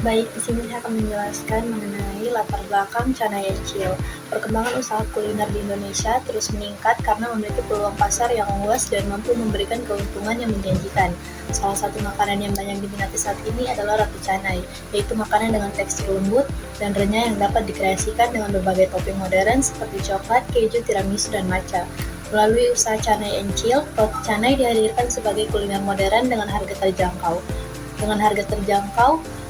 Baik, di sini saya akan menjelaskan mengenai latar belakang Canai Encil. Perkembangan usaha kuliner di Indonesia terus meningkat karena memiliki peluang pasar yang luas dan mampu memberikan keuntungan yang menjanjikan. Salah satu makanan yang banyak diminati saat ini adalah roti canai, yaitu makanan dengan tekstur lembut dan renyah yang dapat dikreasikan dengan berbagai topping modern seperti coklat, keju, tiramisu, dan matcha. Melalui usaha Canai Encil, roti canai dihadirkan sebagai kuliner modern dengan harga terjangkau.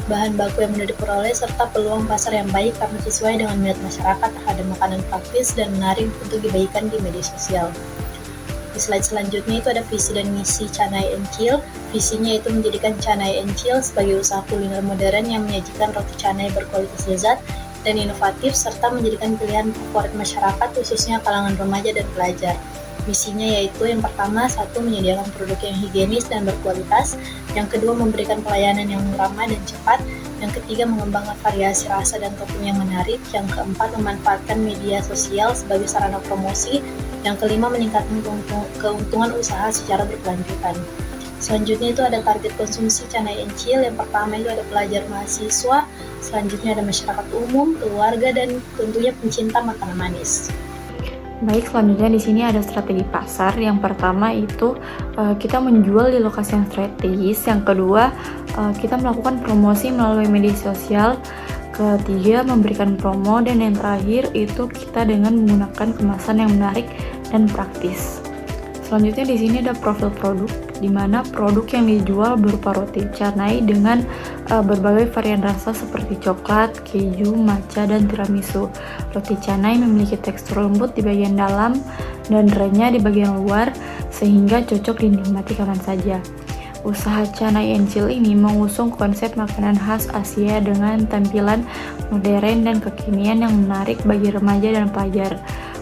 Bahan baku yang mudah diperoleh, serta peluang pasar yang baik karena sesuai dengan minat masyarakat terhadap makanan praktis dan menarik untuk dibagikan di media sosial. Di slide selanjutnya itu ada visi dan misi Canai Encil. Visinya itu menjadikan Canai Encil sebagai usaha kuliner modern yang menyajikan roti canai berkualitas lezat dan inovatif, serta menjadikan pilihan favorit masyarakat khususnya kalangan remaja dan pelajar. Misinya yaitu yang pertama, satu, menyediakan produk yang higienis dan berkualitas. Yang kedua, memberikan pelayanan yang ramah dan cepat. Yang ketiga, mengembangkan variasi rasa dan topping yang menarik. Yang keempat, memanfaatkan media sosial sebagai sarana promosi. Yang kelima, meningkatkan keuntungan usaha secara berkelanjutan. Selanjutnya itu ada target konsumsi Canai Encil. Yang pertama itu ada pelajar mahasiswa. Selanjutnya ada masyarakat umum, keluarga, dan tentunya pencinta makanan manis. Baik, selanjutnya di sini ada strategi pasar. Yang pertama itu kita menjual di lokasi yang strategis. Yang kedua, kita melakukan promosi melalui media sosial. Ketiga, memberikan promo, dan yang terakhir itu kita dengan menggunakan kemasan yang menarik dan praktis. Selanjutnya di sini ada profil produk, di mana produk yang dijual berupa roti canai dengan berbagai varian rasa seperti coklat, keju, matcha, dan tiramisu. Roti canai memiliki tekstur lembut di bagian dalam dan renyah di bagian luar, sehingga cocok dinikmati kapan saja. Usaha Canai Encil ini mengusung konsep makanan khas Asia dengan tampilan modern dan kekinian yang menarik bagi remaja dan pelajar.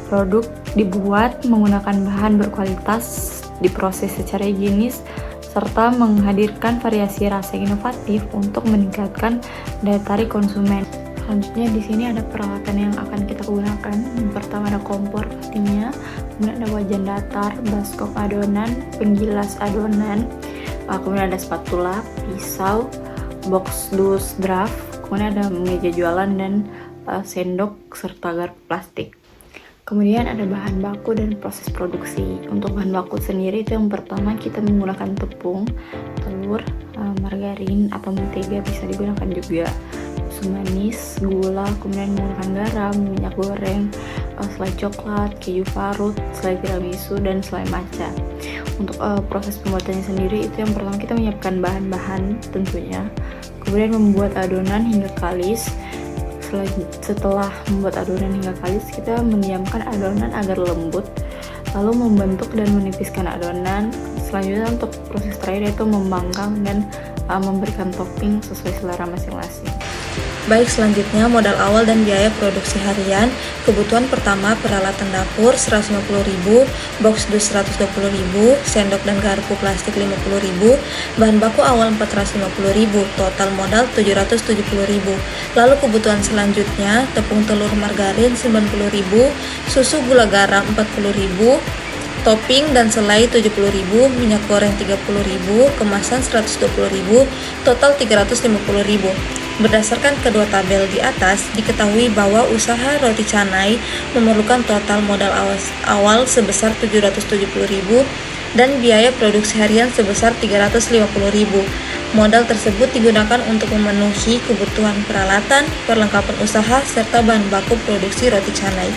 Produk dibuat menggunakan bahan berkualitas, diproses secara higienis, serta menghadirkan variasi rasa inovatif untuk meningkatkan daya tarik konsumen. Selanjutnya di sini ada peralatan yang akan kita gunakan. Yang pertama ada kompor pastinya, kemudian ada wajan datar, baskom adonan, penggilas adonan, kemudian ada spatula, pisau, box dus draft, kemudian ada meja jualan dan sendok serta garpu plastik. Kemudian ada bahan baku dan proses produksi. Untuk bahan baku sendiri itu yang pertama kita menggunakan tepung, telur, margarin atau mentega bisa digunakan juga, susu manis, gula, kemudian menggunakan garam, minyak goreng, selai coklat, keju parut, selai tiramisu, dan selai matcha. Untuk proses pembuatannya sendiri itu yang pertama kita menyiapkan bahan-bahan tentunya, kemudian membuat adonan hingga kalis. Setelah membuat adonan hingga kalis, kita mendiamkan adonan agar lembut, lalu membentuk dan menipiskan adonan. Selanjutnya untuk proses terakhir yaitu membangkang dan memberikan topping sesuai selera masing-masing. Baik, selanjutnya modal awal dan biaya produksi harian. Kebutuhan pertama, peralatan dapur 150.000, box dus 120.000, sendok dan garpu plastik 50.000, bahan baku awal 450.000, total modal 770.000. Lalu kebutuhan selanjutnya, tepung telur margarin 90.000, susu gula garam 40.000, topping dan selai 70.000, minyak goreng 30.000, kemasan 120.000, total 350.000. Berdasarkan kedua tabel di atas, diketahui bahwa usaha roti canai memerlukan total modal awal sebesar 770.000 dan biaya produksi harian sebesar 350.000. Modal tersebut digunakan untuk memenuhi kebutuhan peralatan, perlengkapan usaha, serta bahan baku produksi roti canai.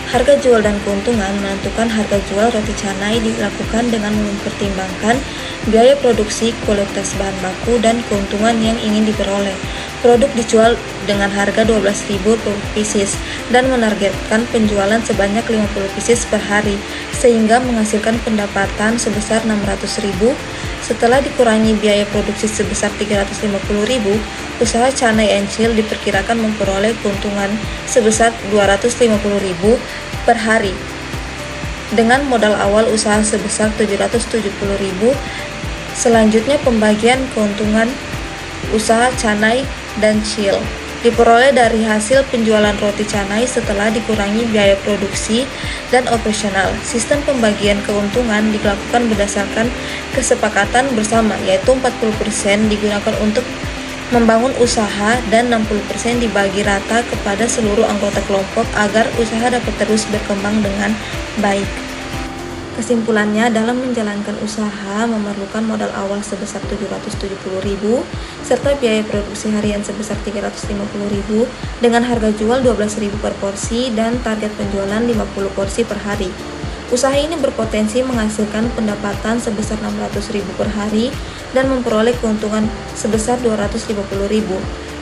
Harga jual dan keuntungan. Menentukan harga jual roti canai dilakukan dengan mempertimbangkan biaya produksi, kualitas bahan baku, dan keuntungan yang ingin diperoleh. Produk dijual dengan harga 12.000 per pieces dan menargetkan penjualan sebanyak 50 pieces per hari, sehingga menghasilkan pendapatan sebesar 600.000. Setelah dikurangi biaya produksi sebesar 350.000, usaha Canai Encil diperkirakan memperoleh keuntungan sebesar 250.000 per hari. Dengan modal awal usaha sebesar 770.000 Selanjutnya, pembagian keuntungan usaha canai dan Chill diperoleh dari hasil penjualan roti canai setelah dikurangi biaya produksi dan operasional. Sistem pembagian keuntungan dilakukan berdasarkan kesepakatan bersama, yaitu 40% digunakan untuk membangun usaha dan 60% dibagi rata kepada seluruh anggota kelompok agar usaha dapat terus berkembang dengan baik. Kesimpulannya, dalam menjalankan usaha memerlukan modal awal sebesar 770.000 serta biaya produksi harian sebesar 350.000 dengan harga jual 12.000 per porsi dan target penjualan 50 porsi per hari. Usaha ini berpotensi menghasilkan pendapatan sebesar 600.000 per hari dan memperoleh keuntungan sebesar 250.000.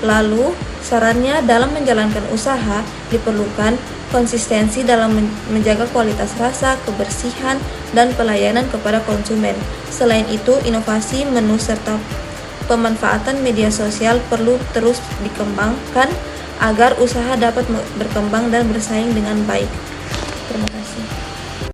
Lalu, sarannya dalam menjalankan usaha diperlukan konsistensi dalam menjaga kualitas rasa, kebersihan, dan pelayanan kepada konsumen. Selain itu, inovasi menu serta pemanfaatan media sosial perlu terus dikembangkan agar usaha dapat berkembang dan bersaing dengan baik. Terima kasih.